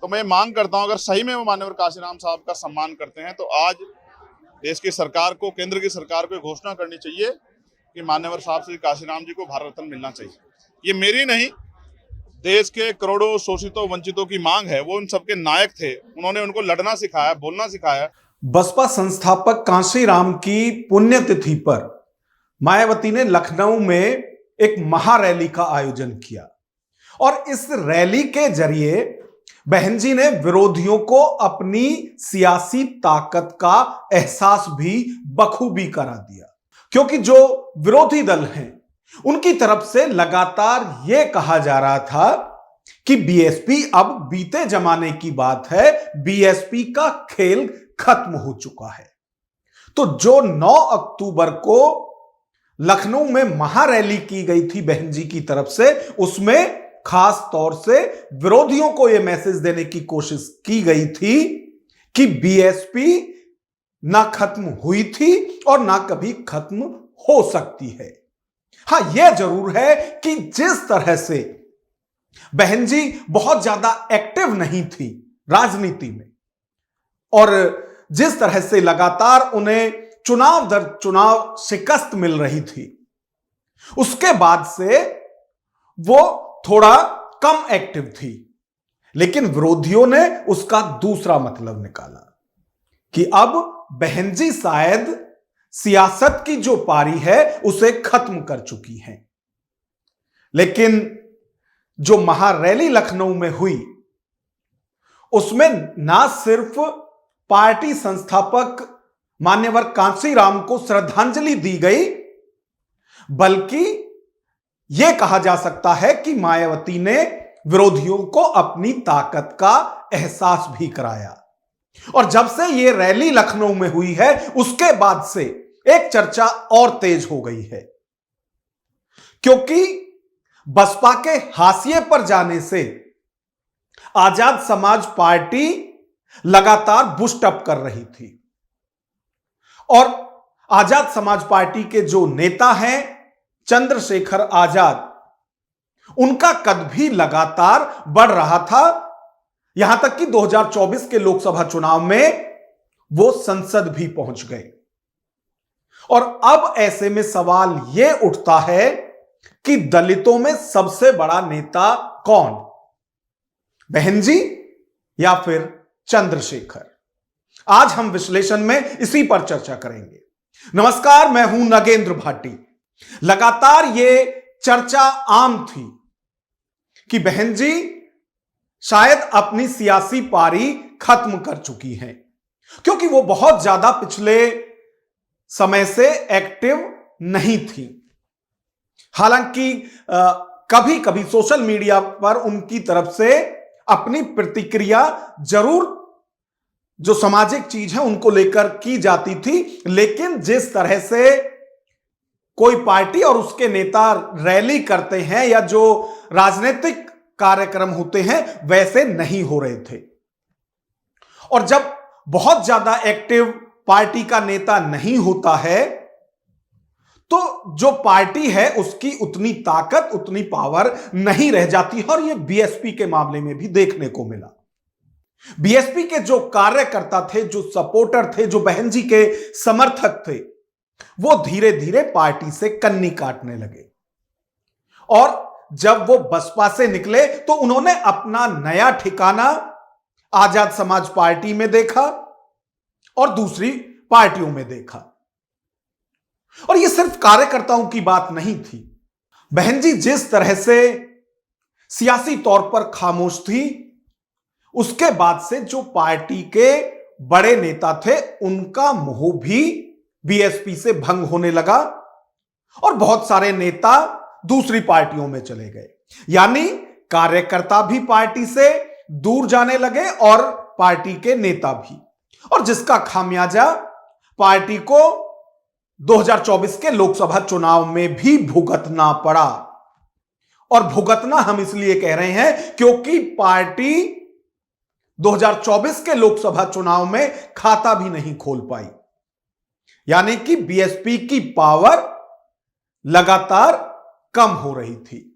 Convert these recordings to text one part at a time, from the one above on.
तो मैं मांग करता हूं, अगर सही में वो मान्यवर काशीराम साहब का सम्मान करते हैं तो आज देश की सरकार को, केंद्र की सरकार को घोषणा करनी चाहिए कि मान्यवर साहब श्री काशीराम जी को भारत रत्न मिलना चाहिए। ये मेरी नहीं, देश के करोड़ों शोषितों वंचितों की मांग है। वो उन सबके नायक थे, उन्होंने उनको लड़ना सिखाया, बोलना सिखाया। बसपा संस्थापक कांशीराम की पुण्यतिथि पर मायावती ने लखनऊ में एक महारैली का आयोजन किया और इस रैली के जरिए बहन जी ने विरोधियों को अपनी सियासी ताकत का एहसास भी बखूबी करा दिया, क्योंकि जो विरोधी दल हैं उनकी तरफ से लगातार यह कहा जा रहा था कि बीएसपी अब बीते जमाने की बात है, बीएसपी का खेल खत्म हो चुका है। तो जो 9 अक्टूबर को लखनऊ में महारैली की गई थी बहन जी की तरफ से, उसमें खास तौर से विरोधियों को यह मैसेज देने की कोशिश की गई थी कि बीएसपी ना खत्म हुई थी और ना कभी खत्म हो सकती है। हां, यह जरूर है कि जिस तरह से बहन जी बहुत ज्यादा एक्टिव नहीं थी राजनीति में और जिस तरह से लगातार उन्हें चुनाव दर चुनाव शिकस्त मिल रही थी, उसके बाद से वो थोड़ा कम एक्टिव थी। लेकिन विरोधियों ने उसका दूसरा मतलब निकाला कि अब बहन जी शायद सियासत की जो पारी है उसे खत्म कर चुकी हैं। लेकिन जो महारैली लखनऊ में हुई उसमें ना सिर्फ पार्टी संस्थापक मान्यवर कांशीराम को श्रद्धांजलि दी गई, बल्कि यह कहा जा सकता है कि मायावती ने विरोधियों को अपनी ताकत का एहसास भी कराया। और जब से यह रैली लखनऊ में हुई है उसके बाद से एक चर्चा और तेज हो गई है, क्योंकि बसपा के हाशिए पर जाने से आजाद समाज पार्टी लगातार बूस्ट अप कर रही थी और आजाद समाज पार्टी के जो नेता हैं चंद्रशेखर आजाद, उनका कद भी लगातार बढ़ रहा था। यहां तक कि 2024 के लोकसभा चुनाव में वो संसद भी पहुंच गए। और अब ऐसे में सवाल यह उठता है कि दलितों में सबसे बड़ा नेता कौन, बहन जी या फिर चंद्रशेखर? आज हम विश्लेषण में इसी पर चर्चा करेंगे। नमस्कार, मैं हूं नगेंद्र भाटी। लगातार यह चर्चा आम थी कि बहन जी शायद अपनी सियासी पारी खत्म कर चुकी हैं, क्योंकि वो बहुत ज्यादा पिछले समय से एक्टिव नहीं थी। हालांकि कभी कभी सोशल मीडिया पर उनकी तरफ से अपनी प्रतिक्रिया जरूर जो सामाजिक चीज है उनको लेकर की जाती थी, लेकिन जिस तरह से कोई पार्टी और उसके नेता रैली करते हैं या जो राजनीतिक कार्यक्रम होते हैं वैसे नहीं हो रहे थे। और जब बहुत ज्यादा एक्टिव पार्टी का नेता नहीं होता है तो जो पार्टी है उसकी उतनी ताकत, उतनी पावर नहीं रह जाती है। और यह बीएसपी के मामले में भी देखने को मिला। बीएसपी के जो कार्यकर्ता थे, जो सपोर्टर थे, जो बहन जी के समर्थक थे, वो धीरे धीरे पार्टी से कन्नी काटने लगे। और जब वो बसपा से निकले तो उन्होंने अपना नया ठिकाना आजाद समाज पार्टी में देखा और दूसरी पार्टियों में देखा। और ये सिर्फ कार्यकर्ताओं की बात नहीं थी। बहन जी जिस तरह से सियासी तौर पर खामोश थी, उसके बाद से जो पार्टी के बड़े नेता थे उनका मोह भी बीएसपी से भंग होने लगा और बहुत सारे नेता दूसरी पार्टियों में चले गए। यानी कार्यकर्ता भी पार्टी से दूर जाने लगे और पार्टी के नेता भी, और जिसका खामियाजा पार्टी को 2024 के लोकसभा चुनाव में भी भुगतना पड़ा। और भुगतना हम इसलिए कह रहे हैं क्योंकि पार्टी 2024 के लोकसभा चुनाव में खाता भी नहीं खोल पाई। यानी कि बीएसपी की पावर लगातार कम हो रही थी।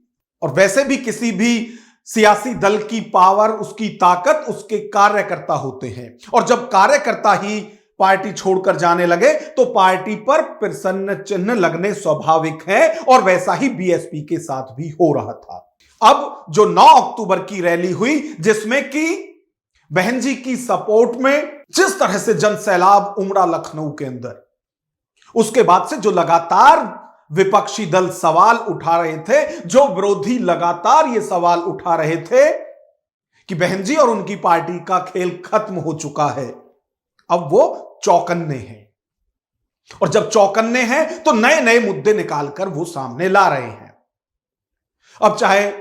और वैसे भी किसी भी सियासी दल की पावर, उसकी ताकत उसके कार्यकर्ता होते हैं। और जब कार्यकर्ता ही पार्टी छोड़कर जाने लगे तो पार्टी पर प्रसन्न चिन्ह लगने स्वाभाविक है, और वैसा ही बीएसपी के साथ भी हो रहा था। अब जो 9 अक्टूबर की रैली हुई, जिसमें कि बहन जी की सपोर्ट में जिस तरह से जन सैलाब उमड़ा लखनऊ के अंदर, उसके बाद से जो लगातार विपक्षी दल सवाल उठा रहे थे, जो विरोधी लगातार ये सवाल उठा रहे थे कि बहन जी और उनकी पार्टी का खेल खत्म हो चुका है, अब वो चौकन्ने हैं। और जब चौकन्ने हैं तो नए नए मुद्दे निकालकर वो सामने ला रहे हैं। अब चाहे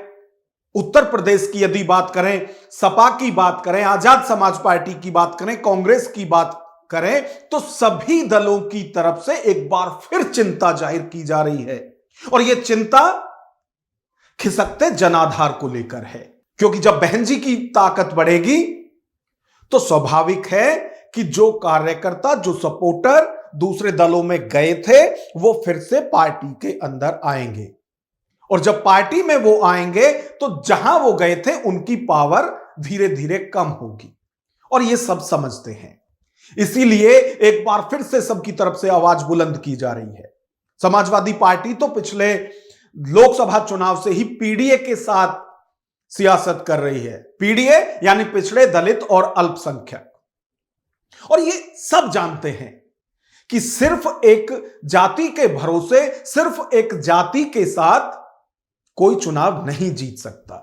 उत्तर प्रदेश की यदि बात करें, सपा की बात करें, आजाद समाज पार्टी की बात करें, कांग्रेस की बात करें, तो सभी दलों की तरफ से एक बार फिर चिंता जाहिर की जा रही है। और यह चिंता खिसकते जनाधार को लेकर है, क्योंकि जब बहन जी की ताकत बढ़ेगी तो स्वाभाविक है कि जो कार्यकर्ता, जो सपोर्टर दूसरे दलों में गए थे, वो फिर से पार्टी के अंदर आएंगे। और जब पार्टी में वो आएंगे तो जहां वो गए थे उनकी पावर धीरे धीरे कम होगी, और ये सब समझते हैं। इसीलिए एक बार फिर से सबकी तरफ से आवाज बुलंद की जा रही है। समाजवादी पार्टी तो पिछले लोकसभा चुनाव से ही पीडीए के साथ सियासत कर रही है। पीडीए यानी पिछड़े, दलित और अल्पसंख्यक। और ये सब जानते हैं कि सिर्फ एक जाति के भरोसे, सिर्फ एक जाति के साथ कोई चुनाव नहीं जीत सकता।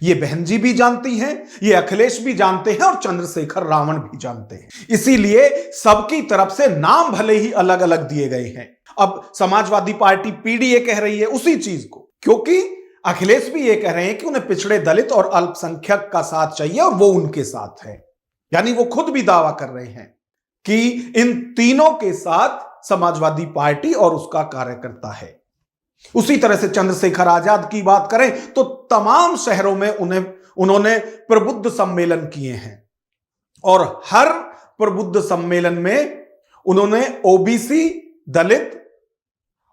ये बहन जी भी जानती हैं, ये अखिलेश भी जानते हैं, और चंद्रशेखर रावण भी जानते हैं। इसीलिए सबकी तरफ से नाम भले ही अलग अलग दिए गए हैं। अब समाजवादी पार्टी पीडीए कह रही है उसी चीज को, क्योंकि अखिलेश भी ये कह रहे हैं कि उन्हें पिछड़े, दलित और अल्पसंख्यक का साथ चाहिए, और वो उनके साथ है। यानी वो खुद भी दावा कर रहे हैं कि इन तीनों के साथ समाजवादी पार्टी और उसका कार्यकर्ता है। उसी तरह से चंद्रशेखर आजाद की बात करें तो तमाम शहरों में उन्होंने प्रबुद्ध सम्मेलन किए हैं, और हर प्रबुद्ध सम्मेलन में उन्होंने ओबीसी, दलित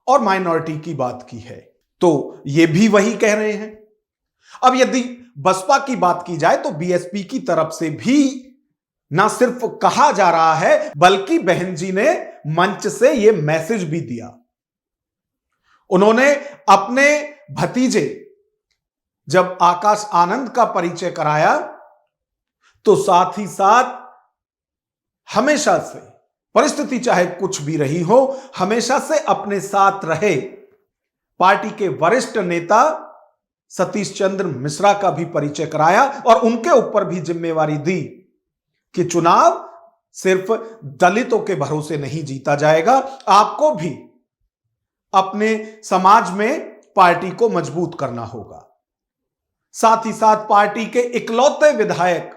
और माइनॉरिटी की बात की है। तो ये भी वही कह रहे हैं। अब यदि बसपा की बात की जाए तो बीएसपी की तरफ से भी ना सिर्फ कहा जा रहा है, बल्कि बहन जी ने मंच से यह मैसेज भी दिया। उन्होंने अपने भतीजे जब आकाश आनंद का परिचय कराया तो साथ ही साथ हमेशा से, परिस्थिति चाहे कुछ भी रही हो, हमेशा से अपने साथ रहे पार्टी के वरिष्ठ नेता सतीश चंद्र मिश्रा का भी परिचय कराया, और उनके ऊपर भी जिम्मेवारी दी कि चुनाव सिर्फ दलितों के भरोसे नहीं जीता जाएगा, आपको भी अपने समाज में पार्टी को मजबूत करना होगा। साथ ही साथ पार्टी के इकलौते विधायक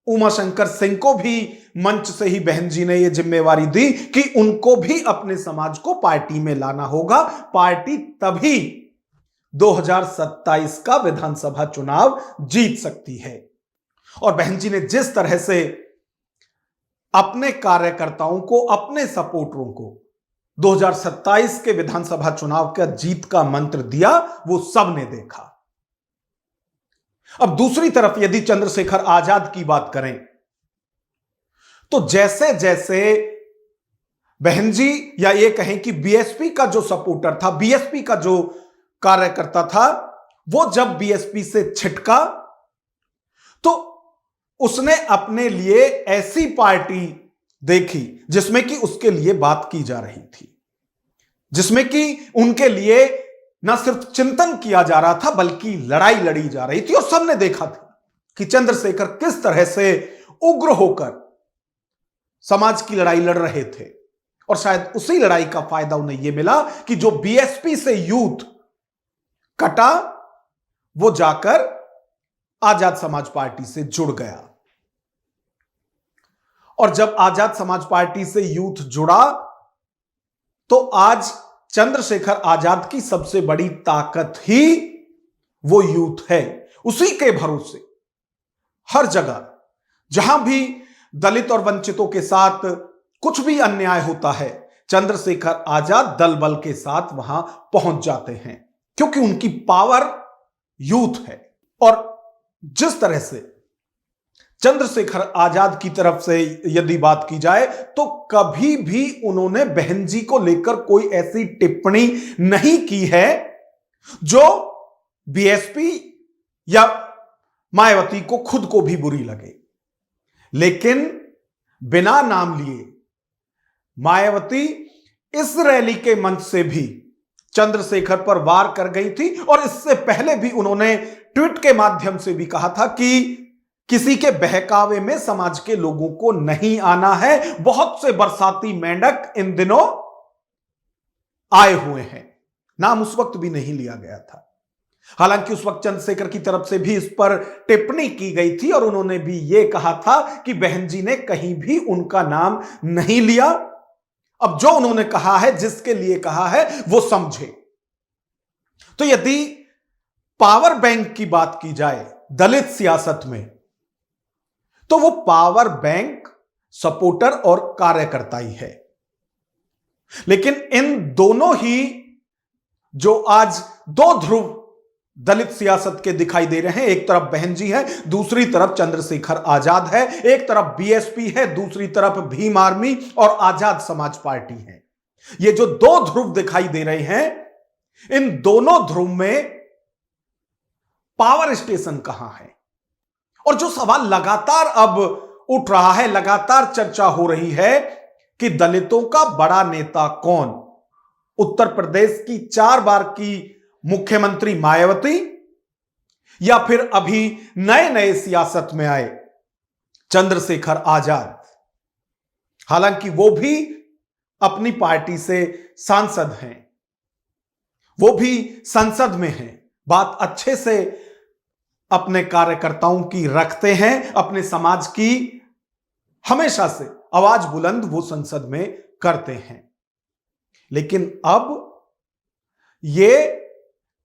उमाशंकर सिंह को भी मंच से ही बहन जी ने यह जिम्मेवारी दी कि उनको भी अपने समाज को पार्टी में लाना होगा। पार्टी तभी 2027 का विधानसभा चुनाव जीत सकती है। और बहन जी ने जिस तरह से अपने कार्यकर्ताओं को, अपने सपोर्टरों को 2027 के विधानसभा चुनाव का जीत का मंत्र दिया, वो सब ने देखा। अब दूसरी तरफ यदि चंद्रशेखर आजाद की बात करें तो जैसे जैसे बहन जी, या ये कहें कि बीएसपी का जो सपोर्टर था, बीएसपी का जो कार्यकर्ता था, वो जब बीएसपी से छिटका तो उसने अपने लिए ऐसी पार्टी देखी जिसमें कि उसके लिए बात की जा रही थी, जिसमें कि उनके लिए न सिर्फ चिंतन किया जा रहा था बल्कि लड़ाई लड़ी जा रही थी। और सबने देखा था कि चंद्रशेखर किस तरह से उग्र होकर समाज की लड़ाई लड़ रहे थे, और शायद उसी लड़ाई का फायदा उन्हें यह मिला कि जो बीएसपी से यूथ कटा वो जाकर आजाद समाज पार्टी से जुड़ गया। और जब आजाद समाज पार्टी से यूथ जुड़ा तो आज चंद्रशेखर आजाद की सबसे बड़ी ताकत ही वो यूथ है। उसी के भरोसे हर जगह जहां भी दलित और वंचितों के साथ कुछ भी अन्याय होता है, चंद्रशेखर आजाद दल बल के साथ वहां पहुंच जाते हैं, क्योंकि उनकी पावर यूथ है। और जिस तरह से चंद्रशेखर आजाद की तरफ से यदि बात की जाए तो कभी भी उन्होंने बहन जी को लेकर कोई ऐसी टिप्पणी नहीं की है जो बीएसपी या मायावती को खुद को भी बुरी लगे। लेकिन बिना नाम लिए मायावती इस रैली के मंच से भी चंद्रशेखर पर वार कर गई थी और इससे पहले भी उन्होंने ट्वीट के माध्यम से भी कहा था कि किसी के बहकावे में समाज के लोगों को नहीं आना है। बहुत से बरसाती मेंढक इन दिनों आए हुए हैं। नाम उस वक्त भी नहीं लिया गया था। हालांकि उस वक्त चंद्रशेखर की तरफ से भी इस पर टिप्पणी की गई थी और उन्होंने भी यह कहा था कि बहन जी ने कहीं भी उनका नाम नहीं लिया। अब जो उन्होंने कहा है, जिसके लिए कहा है, वो समझे। तो यदि पावर बैंक की बात की जाए दलित सियासत में, तो वो पावर बैंक सपोर्टर और कार्यकर्ता ही है। लेकिन इन दोनों ही जो आज दो ध्रुव दलित सियासत के दिखाई दे रहे हैं, एक तरफ बहन जी है, दूसरी तरफ चंद्रशेखर आजाद है, एक तरफ बीएसपी है, दूसरी तरफ भीम आर्मी और आजाद समाज पार्टी है। ये जो दो ध्रुव दिखाई दे रहे हैं, इन दोनों ध्रुव में पावर स्टेशन कहां है? और जो सवाल लगातार अब उठ रहा है, लगातार चर्चा हो रही है कि दलितों का बड़ा नेता कौन? उत्तर प्रदेश की 4 बार की मुख्यमंत्री मायावती या फिर अभी नए नए सियासत में आए चंद्रशेखर आजाद? हालांकि वो भी अपनी पार्टी से सांसद हैं, वो भी संसद में हैं, बात अच्छे से अपने कार्यकर्ताओं की रखते हैं, अपने समाज की हमेशा से आवाज बुलंद वो संसद में करते हैं। लेकिन अब ये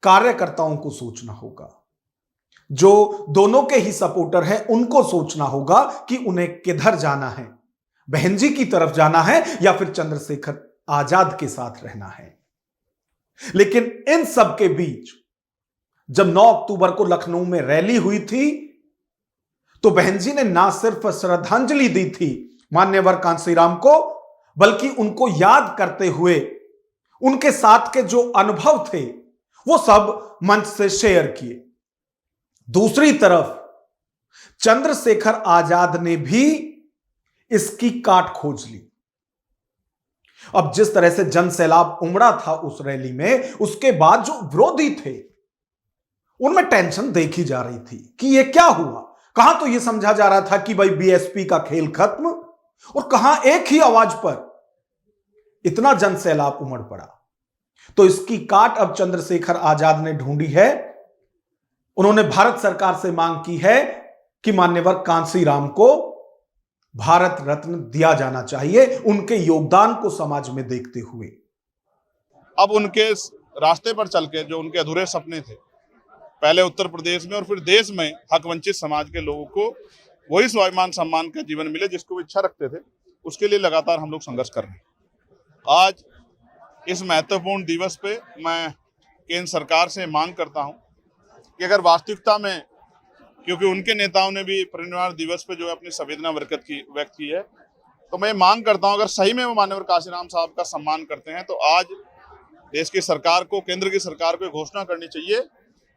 कार्यकर्ताओं को सोचना होगा, जो दोनों के ही सपोर्टर हैं उनको सोचना होगा कि उन्हें किधर जाना है, बहन जी की तरफ जाना है या फिर चंद्रशेखर आजाद के साथ रहना है। लेकिन इन सब के बीच जब 9 अक्टूबर को लखनऊ में रैली हुई थी, तो बहन जी ने ना सिर्फ श्रद्धांजलि दी थी मान्यवर कांशीराम को, बल्कि उनको याद करते हुए उनके साथ के जो अनुभव थे वो सब मंच से शेयर किए। दूसरी तरफ चंद्रशेखर आजाद ने भी इसकी काट खोज ली। अब जिस तरह से जन सैलाब उमड़ा था उस रैली में, उसके बाद जो विरोधी थे उनमें टेंशन देखी जा रही थी कि ये क्या हुआ। कहां तो ये समझा जा रहा था कि भाई बीएसपी का खेल खत्म, और कहां एक ही आवाज पर इतना जन सैलाब उमड़ पड़ा। तो इसकी काट अब चंद्रशेखर आजाद ने ढूंढी है। उन्होंने भारत सरकार से मांग की है कि मान्यवर कांशीराम को भारत रत्न दिया जाना चाहिए, उनके योगदान को समाज में देखते हुए। अब उनके रास्ते पर चल के जो उनके अधूरे सपने थे, पहले उत्तर प्रदेश में और फिर देश में हक वंचित समाज के लोगों को वही स्वाभिमान सम्मान का जीवन मिले जिसको वो इच्छा रखते थे, उसके लिए लगातार हम लोग संघर्ष कर रहे हैं। आज इस महत्वपूर्ण दिवस पे मैं केंद्र सरकार से मांग करता हूं कि अगर वास्तविकता में, क्योंकि उनके नेताओं ने भी परिनिर्वाण दिवस पे जो है अपनी संवेदना व्यक्त की है, तो मैं मांग करता हूं अगर सही में वो माननीय कांशीराम साहब का सम्मान करते हैं तो आज देश की सरकार को, केंद्र की सरकार को घोषणा करनी चाहिए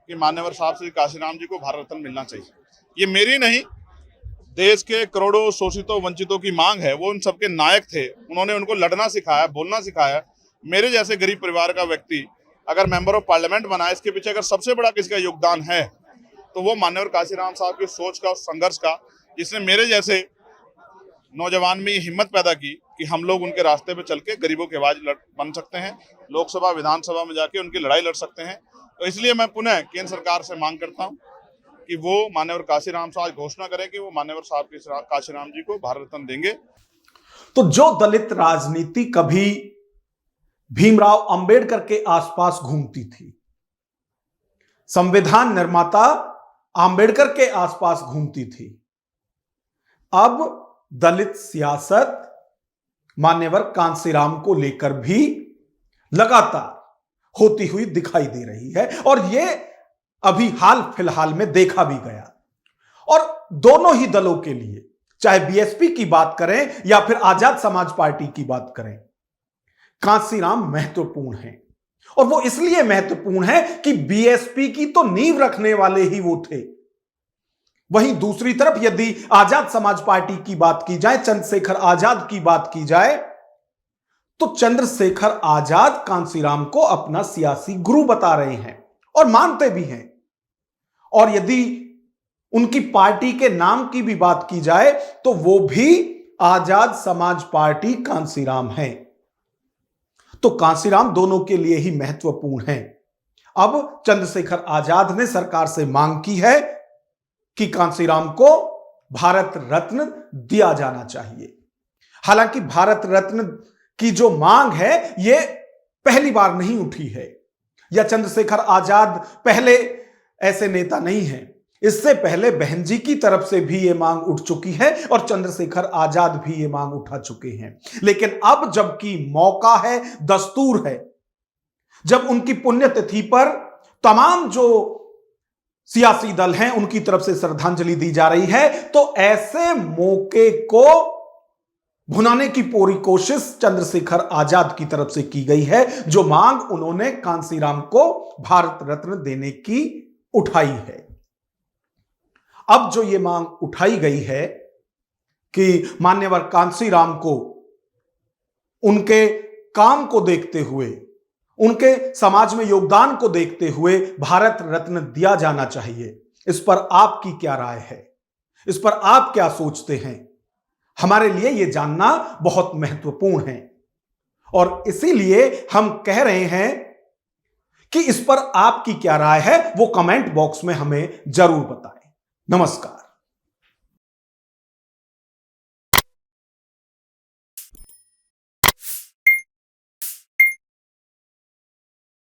कि मान्यवर साहब श्री कांशीराम जी को भारत रत्न मिलना चाहिए। ये मेरी नहीं, देश के करोड़ों शोषितों वंचितों की मांग है। वो उन सबके नायक थे, उन्होंने उनको लड़ना सिखाया, बोलना सिखाया। मेरे जैसे गरीब परिवार का व्यक्ति अगर मेंबर ऑफ पार्लियामेंट बना है, इसके पीछे अगर सबसे बड़ा किसका योगदान है तो वो मान्यवर कांशीराम साहब की सोच का, संघर्ष का, जिसने मेरे जैसे नौजवान में ये हिम्मत पैदा की कि हम लोग उनके रास्ते पे चल के गरीबों की आवाज बन सकते हैं, लोकसभा विधानसभा में जाके उनकी लड़ाई लड़ सकते हैं। तो इसलिए मैं पुनः केंद्र सरकार से मांग करता हूं कि वो मान्यवर कांशीराम साहब घोषणा करें कि वो मान्यवर साहब कांशीराम जी को भारत रत्न देंगे। तो जो दलित राजनीति कभी भीमराव अंबेडकर के आसपास घूमती थी, संविधान निर्माता अंबेडकर के आसपास घूमती थी, अब दलित सियासत मान्यवर कांशीराम को लेकर भी लगातार होती हुई दिखाई दे रही है। और यह अभी हाल फिलहाल में देखा भी गया। और दोनों ही दलों के लिए, चाहे बीएसपी की बात करें या फिर आजाद समाज पार्टी की बात करें, कांसीराम महत्वपूर्ण है। और वो इसलिए महत्वपूर्ण है कि बीएसपी की तो नींव रखने वाले ही वो थे। वहीं दूसरी तरफ यदि आजाद समाज पार्टी की बात की जाए, चंद्रशेखर आजाद की बात की जाए, तो चंद्रशेखर आजाद कांसीराम को अपना सियासी गुरु बता रहे हैं और मानते भी हैं। और यदि उनकी पार्टी के नाम की भी बात की जाए तो वो भी आजाद समाज पार्टी कांसीराम है। तो कांसीराम दोनों के लिए ही महत्वपूर्ण है। अब चंद्रशेखर आजाद ने सरकार से मांग की है कि कांसीराम को भारत रत्न दिया जाना चाहिए। हालांकि भारत रत्न की जो मांग है यह पहली बार नहीं उठी है, या चंद्रशेखर आजाद पहले ऐसे नेता नहीं हैं। इससे पहले बहन जी की तरफ से भी यह मांग उठ चुकी है और चंद्रशेखर आजाद भी यह मांग उठा चुके हैं। लेकिन अब जबकि मौका है, दस्तूर है, जब उनकी पुण्यतिथि पर तमाम जो सियासी दल हैं उनकी तरफ से श्रद्धांजलि दी जा रही है, तो ऐसे मौके को भुनाने की पूरी कोशिश चंद्रशेखर आजाद की तरफ से की गई है। जो मांग उन्होंने कांसीराम को भारत रत्न देने की उठाई है। अब जो ये मांग उठाई गई है कि मान्यवर कांसीराम को उनके काम को देखते हुए, उनके समाज में योगदान को देखते हुए भारत रत्न दिया जाना चाहिए, इस पर आपकी क्या राय है? इस पर आप क्या सोचते हैं? हमारे लिए यह जानना बहुत महत्वपूर्ण है और इसीलिए हम कह रहे हैं कि इस पर आपकी क्या राय है वो कमेंट बॉक्स में हमें जरूर बताएं। नमस्कार।